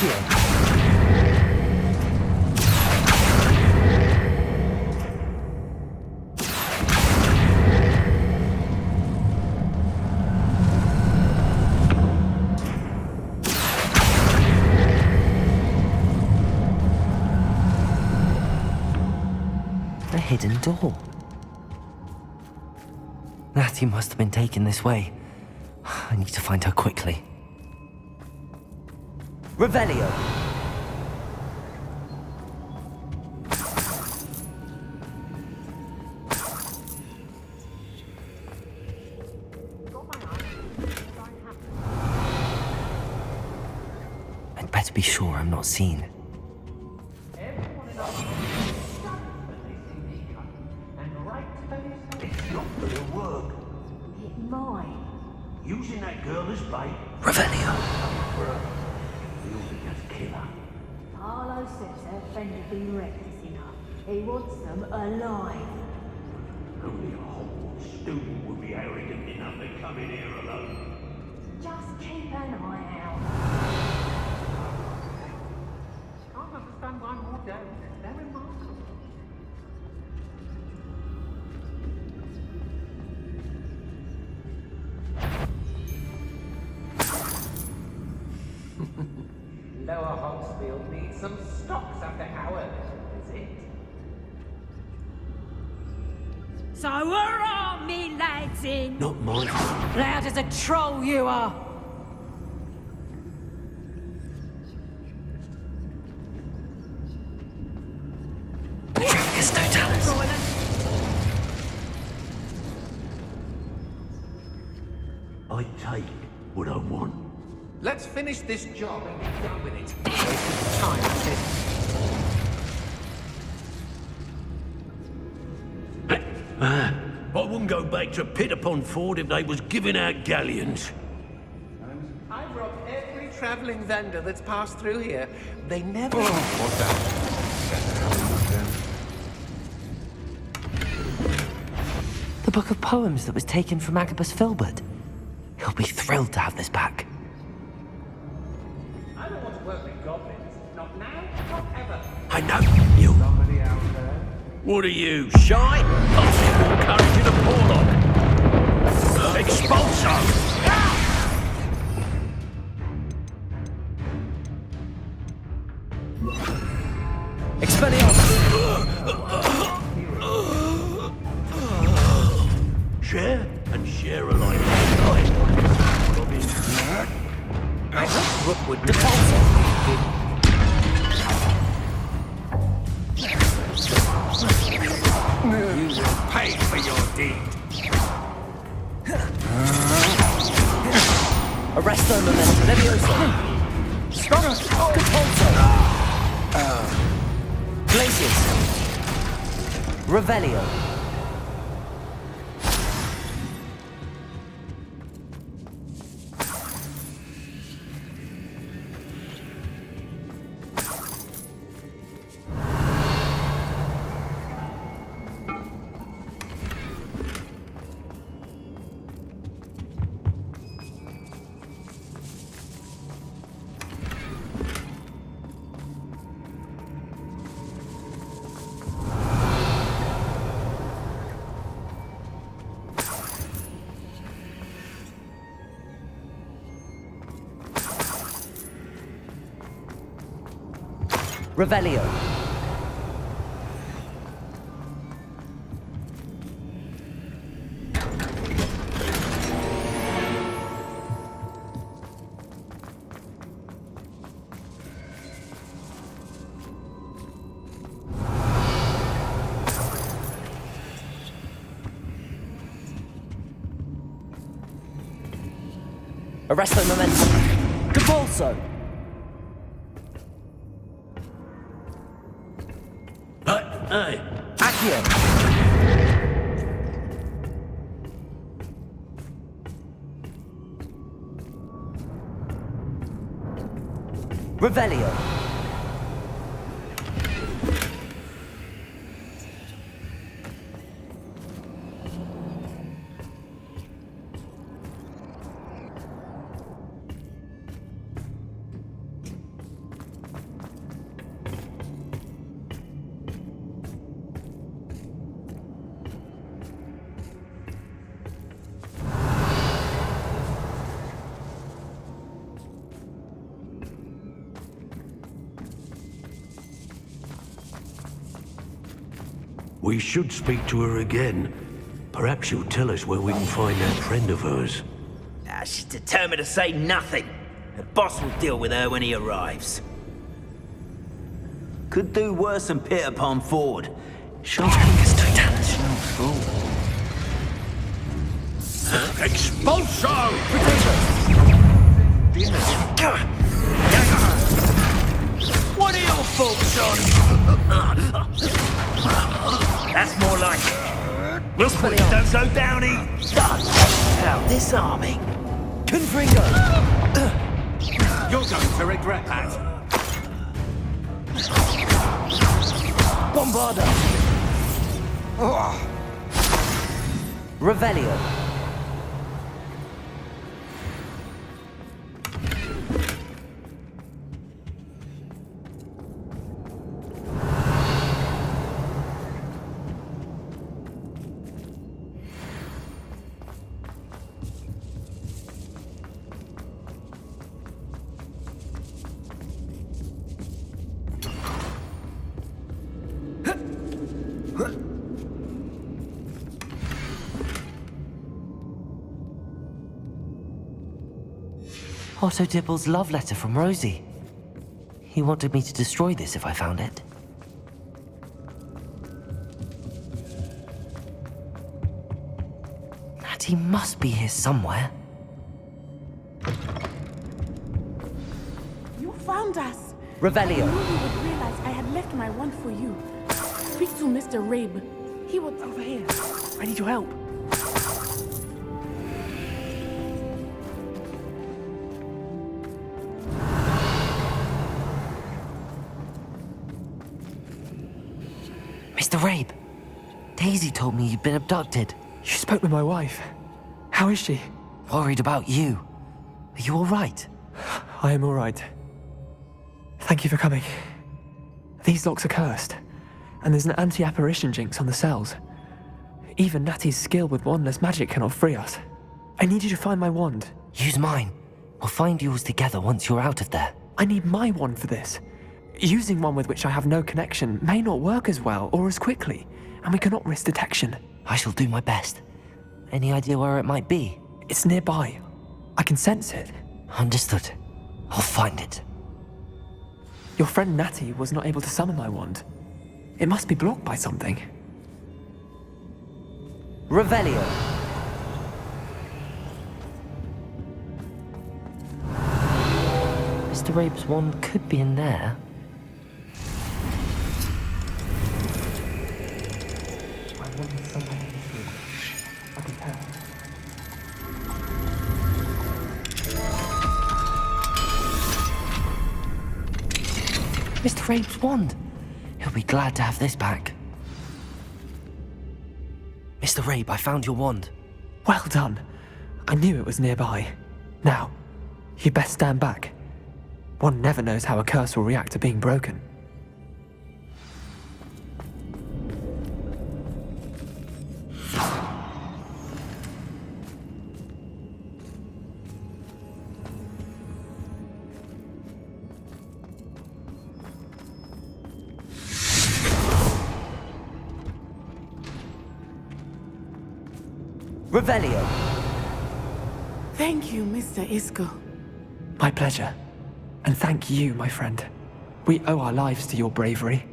Accio. A hidden door. Natty must have been taken this way. I need to find her quickly. Revelio. I'd better be sure I'm not seen. Using that girl as bait. Revelio. Harlow says her friend would be reckless enough. He wants them alive. Only a Hogwarts student would be arrogant enough to come in here alone. Just keep an eye out. Can't understand why more don't. They're remarkable. Lower Hogsfield needs some stocks after Howard, is it? So where are me lads in? Not mine. Loud as a troll you are. Yes, don't tell us. I take what I want. Let's finish this job and get done with it. Wasting time, that's it. I wouldn't go back to Pit-upon-Ford if they was giving out galleons. I've robbed every travelling vendor that's passed through here. They never... What's that? The book of poems that was taken from Agabus Filbert. He'll be thrilled to have this back. I don't want to work with goblins. Not now, not ever. I know you. Somebody out there? What are you, shy? I'll see more courage in a porlock. Expulso! Expelliarmus! Share and share alike. I hope Rookwood defaults. You will pay for your deed. Arresto momentum. Levioso. Stronger. Compulso. Glacius. Revelio. Revelio. Arresto momentum. Compulso. Hey, Accio. Revelio. We should speak to her again. Perhaps she'll tell us where we can find that friend of hers. She's determined to say nothing. The boss will deal with her when he arrives. Could do worse than Peter Pan Ford. Sharp fingers to international fool. Expulso! What are your thoughts on? That's more like it. We'll put it down so downy. How disarming. Confringo! You're going to regret that. Bombarda! Revelio. Otto Dibble's love letter from Rosie. He wanted me to destroy this if I found it. Natty must be here somewhere. You found us. I knew Revelio. you would realize I had left my wand for you. Speak to Mr. Rabe. He was over here. I need your help. Mr. Rabe, Daisy told me you'd been abducted. You spoke with my wife. How is she? Worried about you. Are you all right? I am all right. Thank you for coming. These locks are cursed, and there's an anti-apparition jinx on the cells. Even Natty's skill with wandless magic cannot free us. I need you to find my wand. Use mine. We'll find yours together once you're out of there. I need my wand for this. Using one with which I have no connection may not work as well or as quickly, and we cannot risk detection. I shall do my best. Any idea where it might be? It's nearby. I can sense it. Understood. I'll find it. Your friend Natty was not able to summon my wand. It must be blocked by something. Revelio. Mr. Rabe's wand could be in there. Mr. Rabe's wand. He'll be glad to have this back. Mr. Rabe, I found your wand. Well done. I knew it was nearby. Now, you best stand back. One never knows how a curse will react to being broken. Revelio. Thank you, Mr. Isco. My pleasure. And thank you, my friend. We owe our lives to your bravery.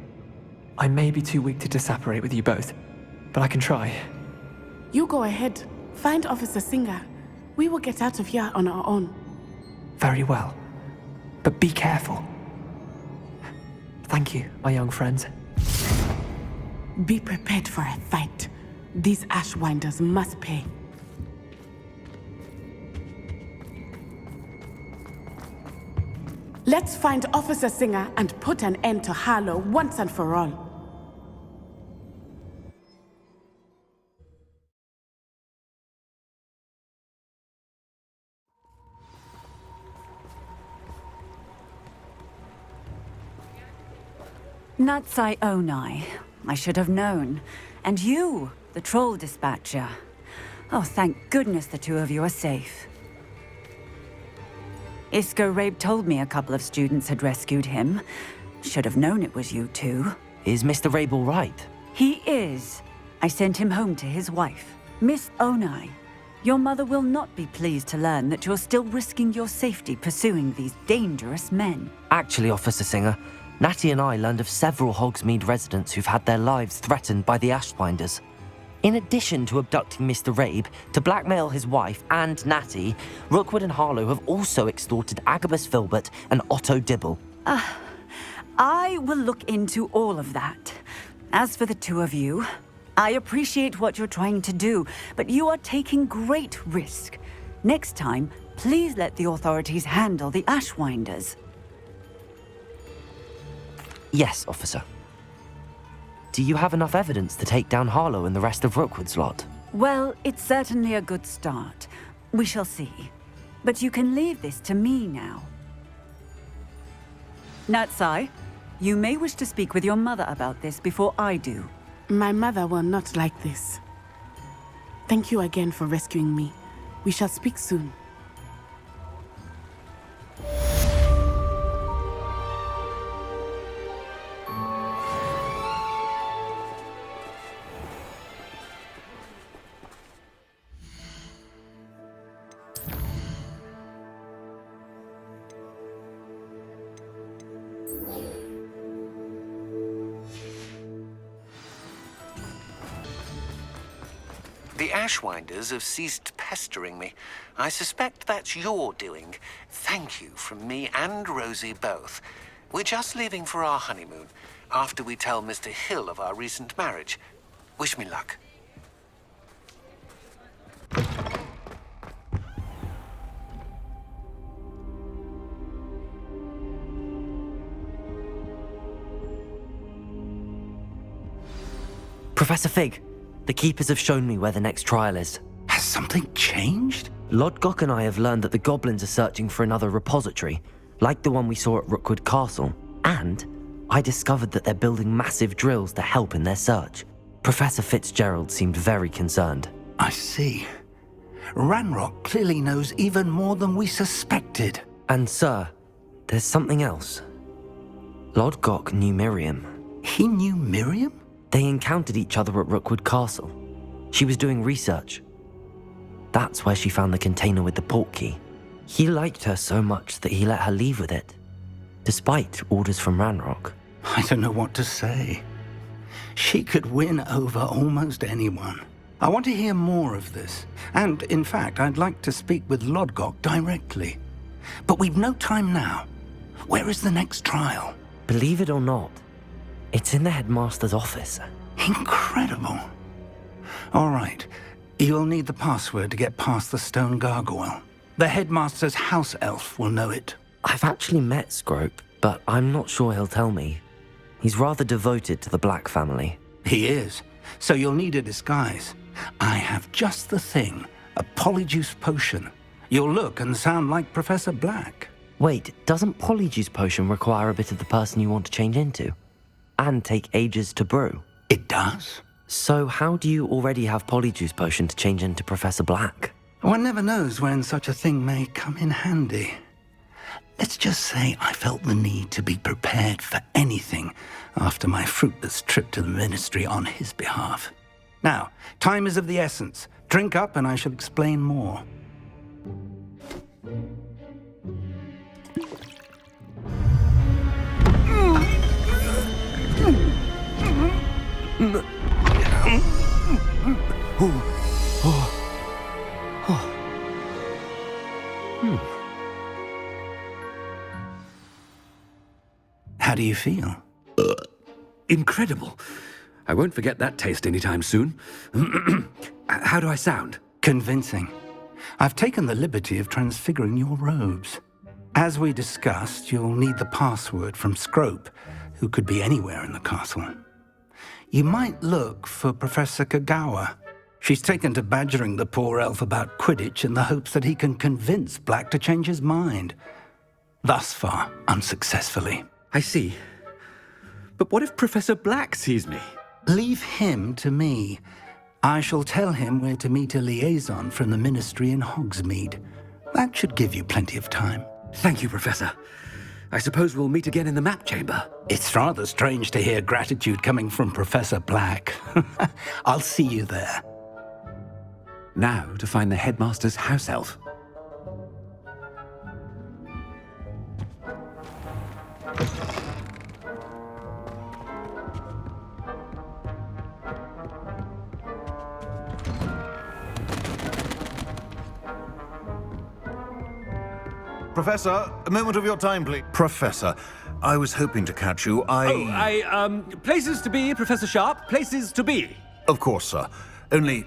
I may be too weak to disapparate with you both, but I can try. You go ahead. Find Officer Singer. We will get out of here on our own. Very well. But be careful. Thank you, my young friends. Be prepared for a fight. These Ashwinders must pay. Let's find Officer Singer and put an end to Harlow once and for all. Natsai Onai. I should have known. And you, the troll dispatcher. Oh, thank goodness the two of you are safe. Isco Rabe told me a couple of students had rescued him. Should have known it was you two. Is Mr. Rabe all right? He is. I sent him home to his wife, Miss Onai. Your mother will not be pleased to learn that you're still risking your safety pursuing these dangerous men. Actually, Officer Singer, Natty and I learned of several Hogsmeade residents who've had their lives threatened by the Ashwinders. In addition to abducting Mr. Rabe to blackmail his wife and Natty, Rookwood and Harlow have also extorted Agabus Filbert and Otto Dibble. I will look into all of that. As for the two of you, I appreciate what you're trying to do, but you are taking great risk. Next time, please let the authorities handle the Ashwinders. Yes, officer. Do you have enough evidence to take down Harlow and the rest of Rookwood's lot? Well, it's certainly a good start. We shall see. But you can leave this to me now. Natsai, you may wish to speak with your mother about this before I do. My mother will not like this. Thank you again for rescuing me. We shall speak soon. The Ashwinders have ceased pestering me. I suspect that's your doing. Thank you from me and Rosie both. We're just leaving for our honeymoon, after we tell Mr. Hill of our recent marriage. Wish me luck. Professor Fig, the Keepers have shown me where the next trial is. Has something changed? Lodgok and I have learned that the goblins are searching for another repository, like the one we saw at Rookwood Castle. And I discovered that they're building massive drills to help in their search. Professor Fitzgerald seemed very concerned. I see. Ranrock clearly knows even more than we suspected. And sir, there's something else. Lodgok knew Miriam. He knew Miriam? They encountered each other at Rookwood Castle. She was doing research. That's where she found the container with the port key. He liked her so much that he let her leave with it, despite orders from Ranrock. I don't know what to say. She could win over almost anyone. I want to hear more of this. And, in fact, I'd like to speak with Lodgok directly. But we've no time now. Where is the next trial? Believe it or not, it's in the headmaster's office. Incredible. All right. You'll need the password to get past the stone gargoyle. The headmaster's house elf will know it. I've actually met Scrope, but I'm not sure he'll tell me. He's rather devoted to the Black family. He is. So you'll need a disguise. I have just the thing. A polyjuice potion. You'll look and sound like Professor Black. Wait, doesn't Polyjuice Potion require a bit of the person you want to change into? And take ages to brew? It does. So how do you already have Polyjuice Potion to change into Professor Black? One never knows when such a thing may come in handy. Let's just say I felt the need to be prepared for anything after my fruitless trip to the ministry on his behalf. Now, time is of the essence. Drink up and I shall explain more. How do you feel? Incredible. I won't forget that taste anytime soon. How do I sound? Convincing. I've taken the liberty of transfiguring your robes. As we discussed, you'll need the password from Scrope, who could be anywhere in the castle. You might look for Professor Kagawa. She's taken to badgering the poor elf about Quidditch in the hopes that he can convince Black to change his mind. Thus far, unsuccessfully. I see. But what if Professor Black sees me? Leave him to me. I shall tell him where to meet a liaison from the ministry in Hogsmeade. That should give you plenty of time. Thank you, Professor. I suppose we'll meet again in the map chamber. It's rather strange to hear gratitude coming from Professor Black. I'll see you there. Now to find the headmaster's house elf. Professor, a moment of your time, please. Professor, I was hoping to catch you. Places to be, Professor Sharp, places to be. Of course, sir. Only,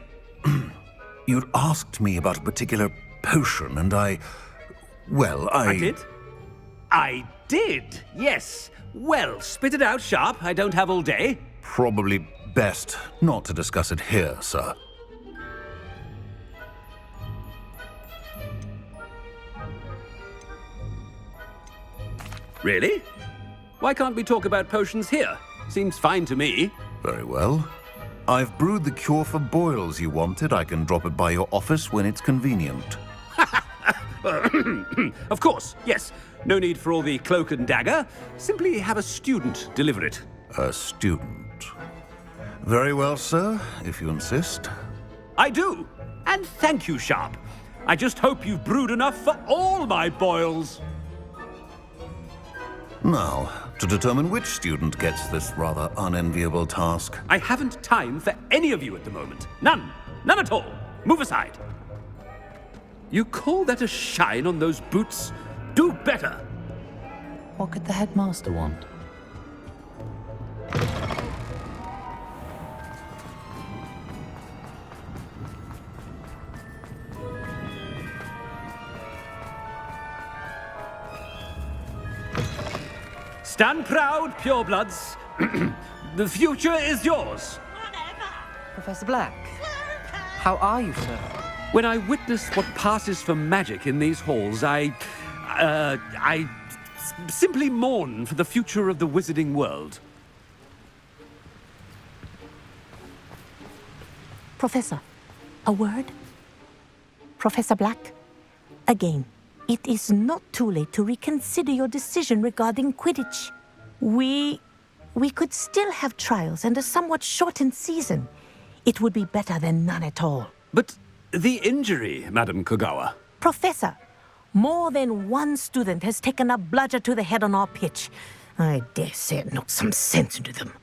you'd asked me about a particular potion, and I did? I did, yes. Well, spit it out, Sharp. I don't have all day. Probably best not to discuss it here, sir. Really? Why can't we talk about potions here? Seems fine to me. Very well. I've brewed the cure for boils you wanted. I can drop it by your office when it's convenient. Of course, yes. No need for all the cloak and dagger. Simply have a student deliver it. A student. Very well, sir, if you insist. I do. And thank you, Sharp. I just hope you've brewed enough for all my boils. Now, to determine which student gets this rather unenviable task. I haven't time for any of you at the moment. None. None at all. Move aside. You call that a shine on those boots? Do better. What could the headmaster want? Stand proud, purebloods. The future is yours. Professor Black, how are you, sir? When I witness what passes for magic in these halls, I simply mourn for the future of the wizarding world. Professor, a word? Professor Black, again, it is not too late to reconsider your decision regarding Quidditch. We could still have trials and a somewhat shortened season. It would be better than none at all. But the injury, Madam Kogawa. Professor, more than one student has taken a bludger to the head on our pitch. I dare say it knocked some sense into them.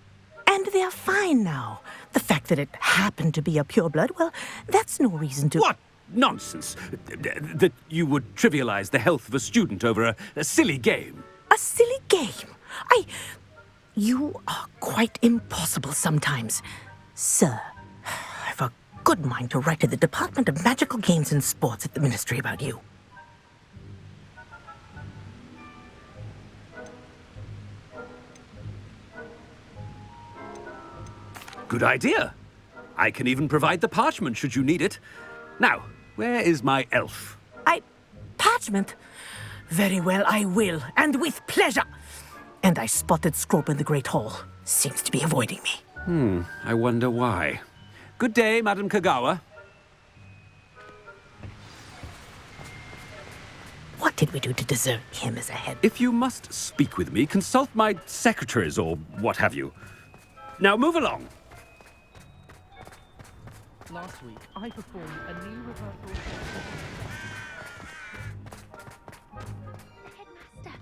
And they're fine now. The fact that it happened to be a pureblood, well, that's no reason to... What nonsense! That you would trivialize the health of a student over a silly game. A silly game? You are quite impossible sometimes. Sir, I've a good mind to write to the Department of Magical Games and Sports at the Ministry about you. Good idea. I can even provide the parchment should you need it. Now, where is my elf? Parchment? Very well, I will, and with pleasure. And I spotted Scrope in the Great Hall. Seems to be avoiding me. I wonder why. Good day, Madam Kogawa. What did we do to deserve him as a head? If you must speak with me, consult my secretaries or what have you. Now move along. Last week, I performed a new rehearsal. Headmaster,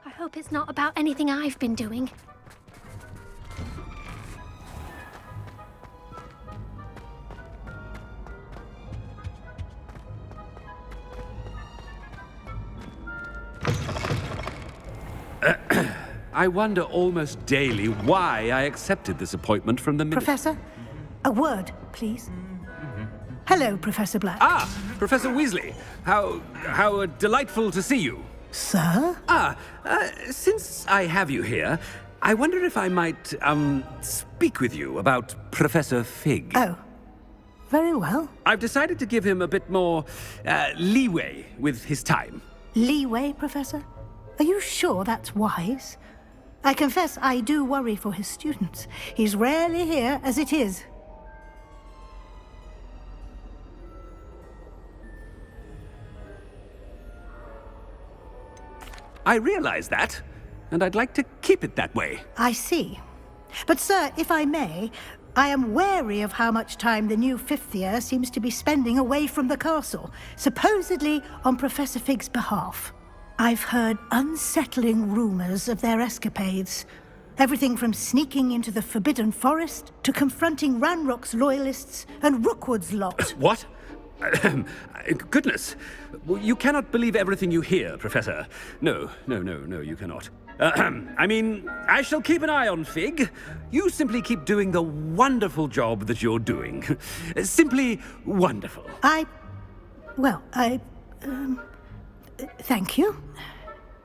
I hope it's not about anything I've been doing. I wonder almost daily why I accepted this appointment from the Professor, a word, please. Hello, Professor Black. Ah, Professor Weasley. How delightful to see you. Sir? Since I have you here, I wonder if I might, speak with you about Professor Fig. Oh, very well. I've decided to give him a bit more, leeway with his time. Leeway, Professor? Are you sure that's wise? I confess I do worry for his students. He's rarely here as it is. I realize that, and I'd like to keep it that way. I see. But, sir, if I may, I am wary of how much time the new fifth year seems to be spending away from the castle, supposedly on Professor Fig's behalf. I've heard unsettling rumors of their escapades. Everything from sneaking into the Forbidden Forest to confronting Ranrock's loyalists and Rookwood's lot. What? Goodness. You cannot believe everything you hear, Professor. No, you cannot. I mean, I shall keep an eye on Fig. You simply keep doing the wonderful job that you're doing. Simply wonderful. Thank you.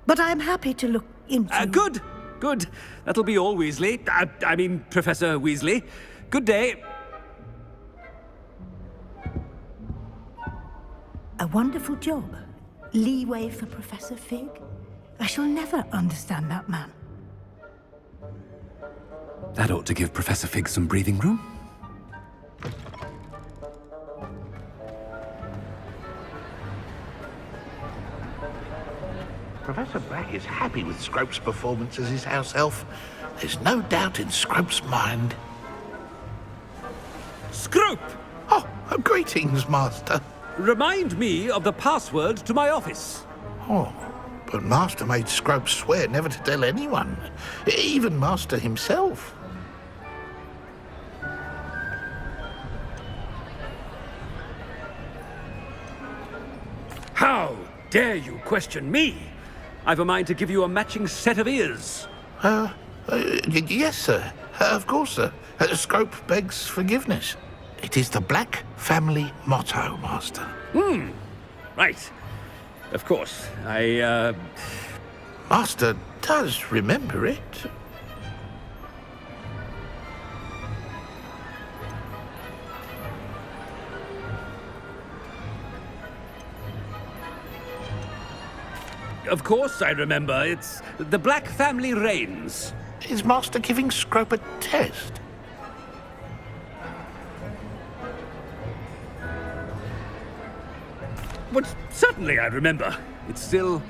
But I'm happy to look into... Good. That'll be all, Weasley. I mean, Professor Weasley. Good day. A wonderful job. Leeway for Professor Fig. I shall never understand that man. That ought to give Professor Fig some breathing room. Professor Black is happy with Scrope's performance as his house elf. There's no doubt in Scrope's mind. Scrope! Oh, greetings, Master. Remind me of the password to my office. Oh, but Master made Scrope swear never to tell anyone, even Master himself. How dare you question me? I've a mind to give you a matching set of ears. Yes, sir. Of course, sir. Scrope begs forgiveness. It is the Black family motto, Master. Right. Of course. Master does remember it. Of course I remember. It's the Black family reigns. Is Master giving Scrope a test? But certainly I remember. It's still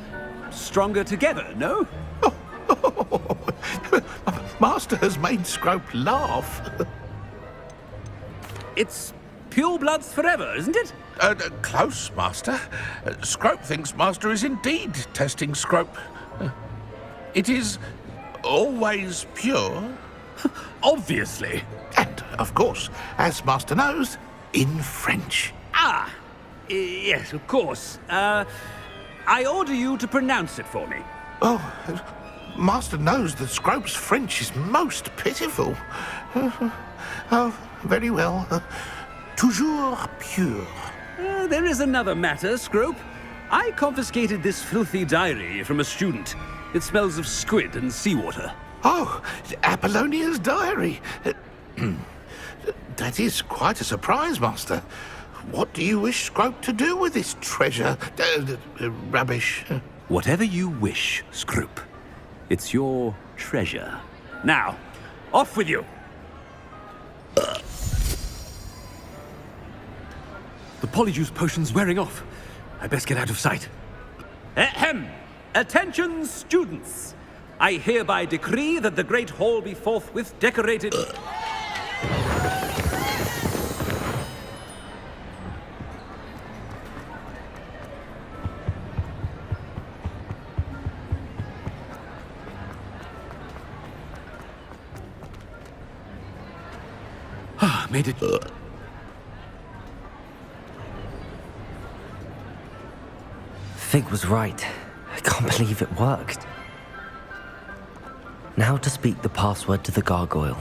stronger together, no? Master has made Scrope laugh. It's pure bloods forever, isn't it? Close, Master. Scrope thinks Master is indeed testing Scrope. It is always pure. Obviously. And, of course, as Master knows, in French. Yes, of course. I order you to pronounce it for me. Oh, Master knows that Scrope's French is most pitiful. Oh, very well. Toujours pure. There is another matter, Scrope. I confiscated this filthy diary from a student. It smells of squid and seawater. Oh, Apollonia's diary. That is quite a surprise, Master. What do you wish Scrope to do with this treasure? Rubbish. Whatever you wish, Scrope. It's your treasure. Now, off with you. The polyjuice potion's wearing off. I best get out of sight. Ahem! Attention, students! I hereby decree that the Great Hall be forthwith decorated... Made it... Fig was right. I can't believe it worked. Now to speak the password to the gargoyle.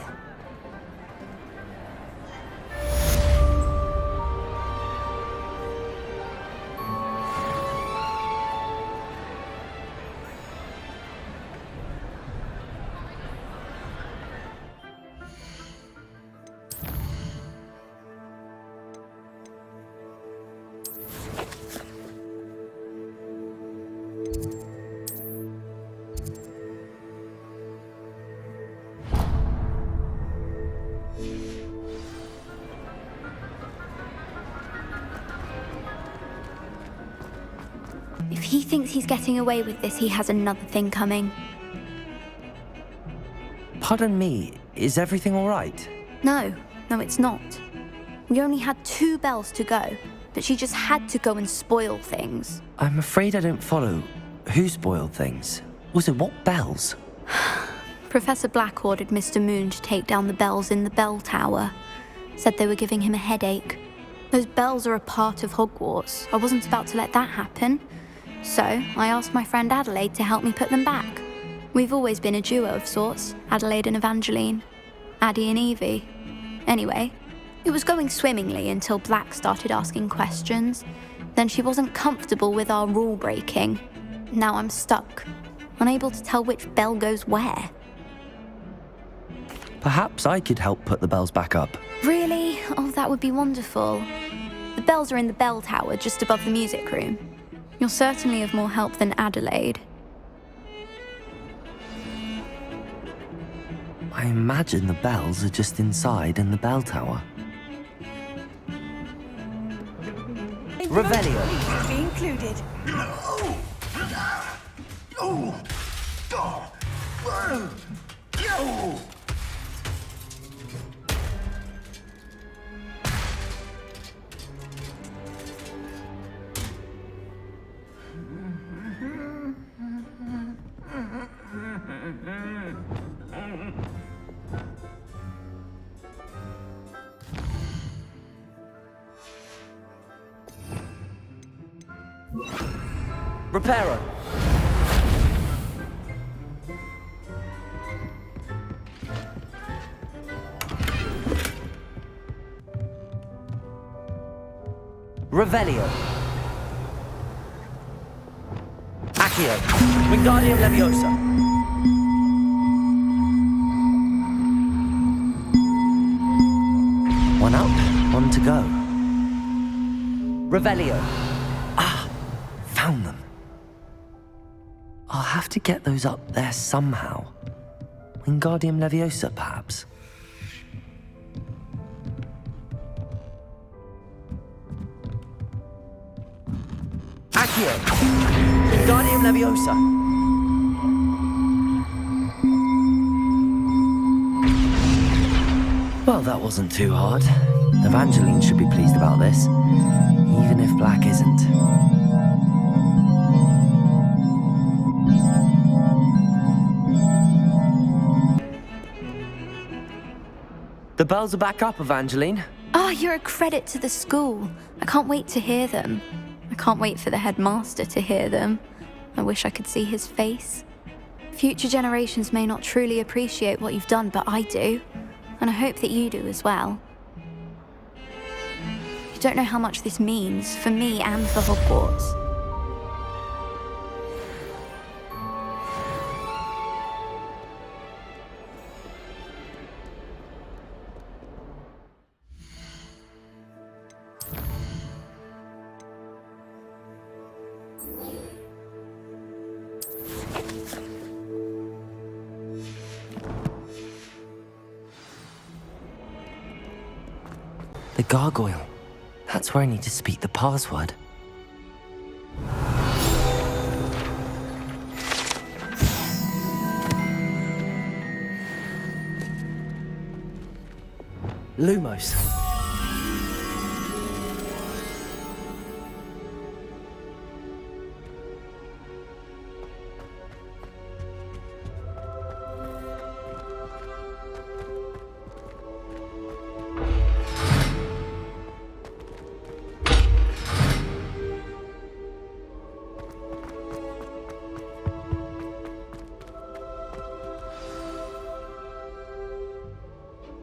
If he thinks he's getting away with this, he has another thing coming. Pardon me, is everything all right? No, it's not. We only had 2 bells to go, but she just had to go and spoil things. I'm afraid I don't follow. Who spoiled things? Also, what bells? Professor Black ordered Mr. Moon to take down the bells in the bell tower. Said they were giving him a headache. Those bells are a part of Hogwarts. I wasn't about to let that happen. So, I asked my friend Adelaide to help me put them back. We've always been a duo of sorts, Adelaide and Evangeline. Addie and Evie. Anyway, it was going swimmingly until Black started asking questions. Then she wasn't comfortable with our rule breaking. Now I'm stuck, unable to tell which bell goes where. Perhaps I could help put the bells back up. Really? Oh, that would be wonderful. The bells are in the bell tower just above the music room. You're certainly of more help than Adelaide. I imagine the bells are just inside in the bell tower. Revelio. Be included. Reparo. Revelio. Accio. Wingardium Leviosa. One up, one to go. Revelio. Ah, found them. I'll have to get those up there somehow. Wingardium Leviosa, perhaps. Accio! Wingardium Leviosa! Well, that wasn't too hard. Evangeline should be pleased about this, even if Black isn't. The bells are back up, Evangeline. Oh, you're a credit to the school. I can't wait to hear them. I can't wait for the headmaster to hear them. I wish I could see his face. Future generations may not truly appreciate what you've done, but I do. And I hope that you do as well. You don't know how much this means for me and for Hogwarts. The gargoyle. That's where I need to speak the password. Lumos.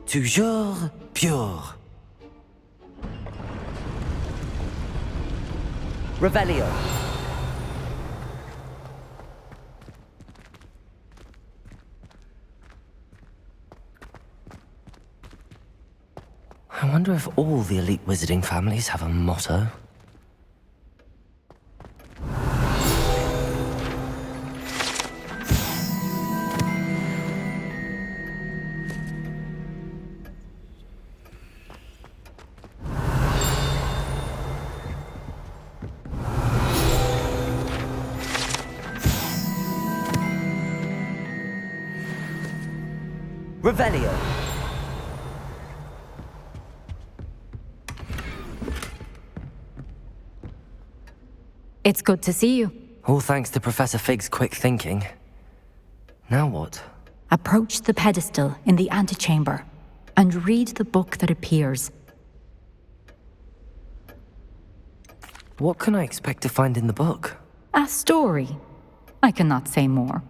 Toujours pure. Revelio. I wonder if all the elite wizarding families have a motto. Revelio. It's good to see you. All thanks to Professor Fig's quick thinking. Now what? Approach the pedestal in the antechamber and read the book that appears. What can I expect to find in the book? A story. I cannot say more.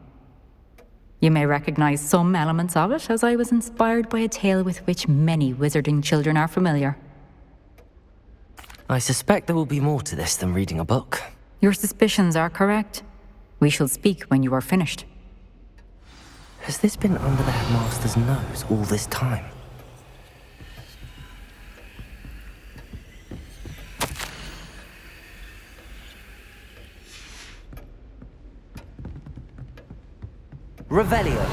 You may recognize some elements of it, as I was inspired by a tale with which many wizarding children are familiar. I suspect there will be more to this than reading a book. Your suspicions are correct. We shall speak when you are finished. Has this been under the headmaster's nose all this time? Revelio.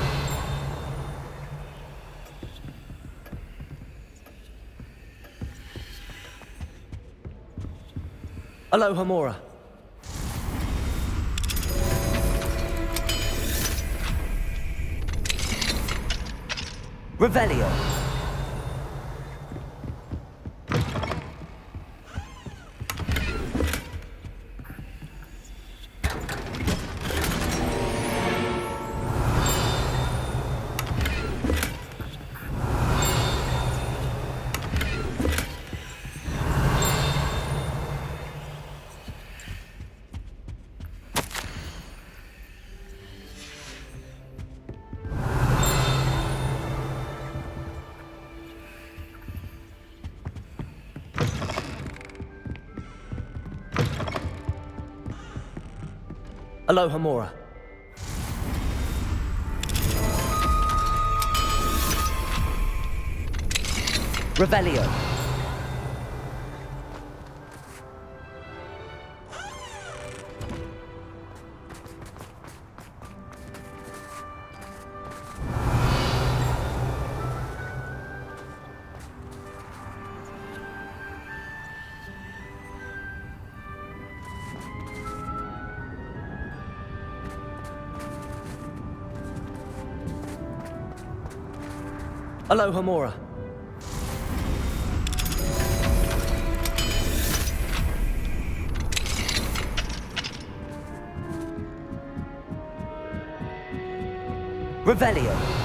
Aloha Mora. Revelio. Aloha Mora. Revelio. Aloha Mora. Revelio.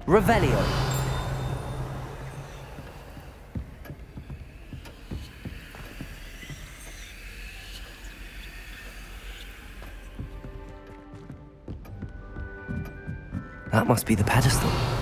Revelio. That must be the pedestal.